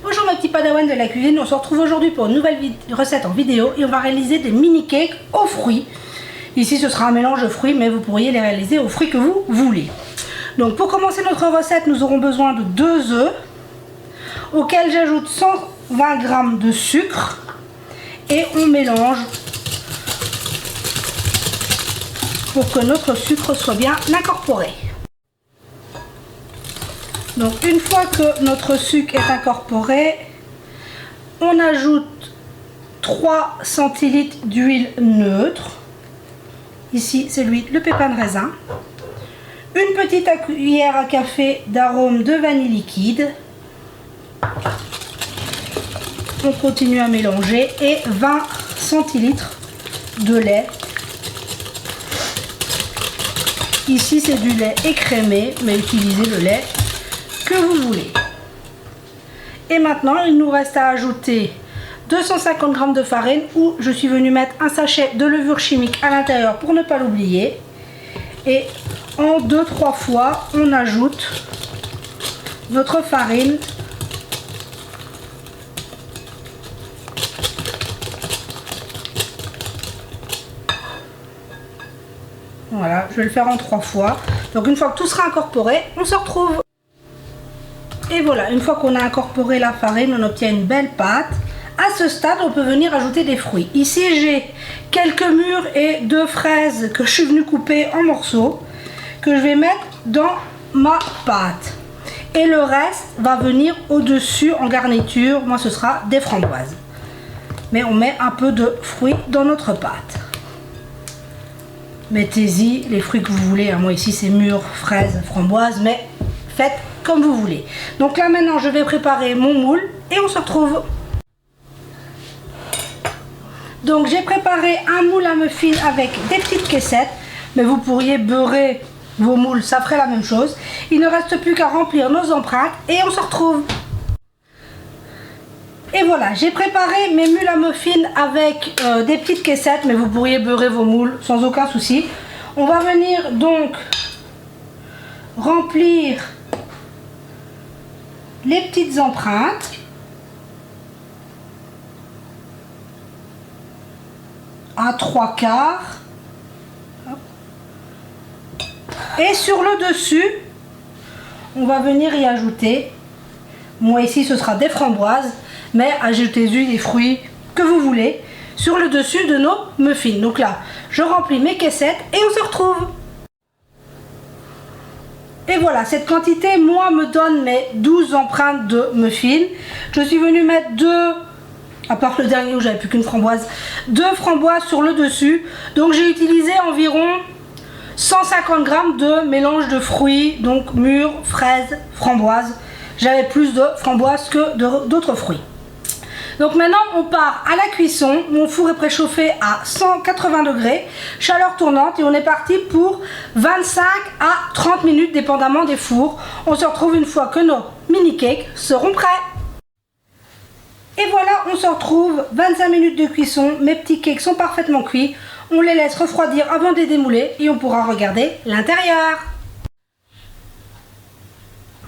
Bonjour mes petits padawans de la cuisine, on se retrouve aujourd'hui pour une nouvelle recette en vidéo et on va réaliser des mini cakes aux fruits. Ici ce sera un mélange de fruits mais vous pourriez les réaliser aux fruits que vous voulez. Donc pour commencer notre recette, nous aurons besoin de 2 œufs auxquels j'ajoute 120 g de sucre et on mélange pour que notre sucre soit bien incorporé. Donc une fois que notre sucre est incorporé, on ajoute 3 centilitres d'huile neutre. Ici c'est le pépin de raisin. Une petite cuillère à café d'arôme de vanille liquide. On continue à mélanger et 20 centilitres de lait. Ici c'est du lait écrémé, mais utilisez le lait que vous voulez. Et maintenant il nous reste à ajouter 250 g de farine où je suis venue mettre un sachet de levure chimique à l'intérieur pour ne pas l'oublier. Et en 2-3 fois on ajoute notre farine. Voilà, je vais le faire en 3 fois. Donc une fois que tout sera incorporé, on se retrouve. Et voilà, une fois qu'on a incorporé la farine, on obtient une belle pâte. À ce stade, on peut venir ajouter des fruits. Ici, j'ai quelques mûres et 2 fraises que je suis venue couper en morceaux, que je vais mettre dans ma pâte. Et le reste va venir au-dessus en garniture. Moi, ce sera des framboises. Mais on met un peu de fruits dans notre pâte. Mettez-y les fruits que vous voulez. Moi, ici, c'est mûres, fraises, framboises, mais faites comme vous voulez. Donc là maintenant je vais préparer mon moule et on se retrouve. Donc j'ai préparé un moule à muffins avec des petites caissettes, mais vous pourriez beurrer vos moules, ça ferait la même chose. Il ne reste plus qu'à remplir nos empreintes et on se retrouve. Et voilà, j'ai préparé mes moules à muffins avec des petites caissettes, mais vous pourriez beurrer vos moules sans aucun souci. On va venir donc remplir les petites empreintes à 3/4 et sur le dessus on va venir y ajouter, moi ici ce sera des framboises, mais ajoutez-y les fruits que vous voulez sur le dessus de nos muffins. Donc là je remplis mes caissettes et on se retrouve. Et voilà, cette quantité, moi, me donne mes 12 empreintes de muffins. Je suis venue mettre 2, à part le dernier où j'avais plus qu'une framboise, 2 framboises sur le dessus. Donc j'ai utilisé environ 150 g de mélange de fruits, donc mûres, fraises, framboises. J'avais plus de framboises que d'autres fruits. Donc maintenant on part à la cuisson. Mon four est préchauffé à 180 degrés, chaleur tournante, et on est parti pour 25 à 30 minutes dépendamment des fours. On se retrouve une fois que nos mini cakes seront prêts. Et voilà, on se retrouve, 25 minutes de cuisson, mes petits cakes sont parfaitement cuits. On les laisse refroidir avant de les démouler et on pourra regarder l'intérieur.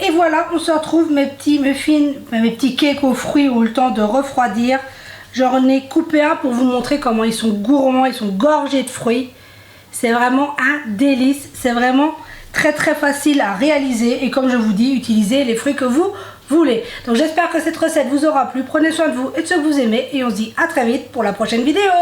Et voilà, on se retrouve, mes petits muffins, mes petits cakes aux fruits ont eu le temps de refroidir. J'en ai coupé un pour vous montrer comment ils sont gourmands, ils sont gorgés de fruits. C'est vraiment un délice, c'est vraiment très facile à réaliser. Et comme je vous dis, utilisez les fruits que vous voulez. Donc j'espère que cette recette vous aura plu. Prenez soin de vous et de ceux que vous aimez. Et on se dit à très vite pour la prochaine vidéo.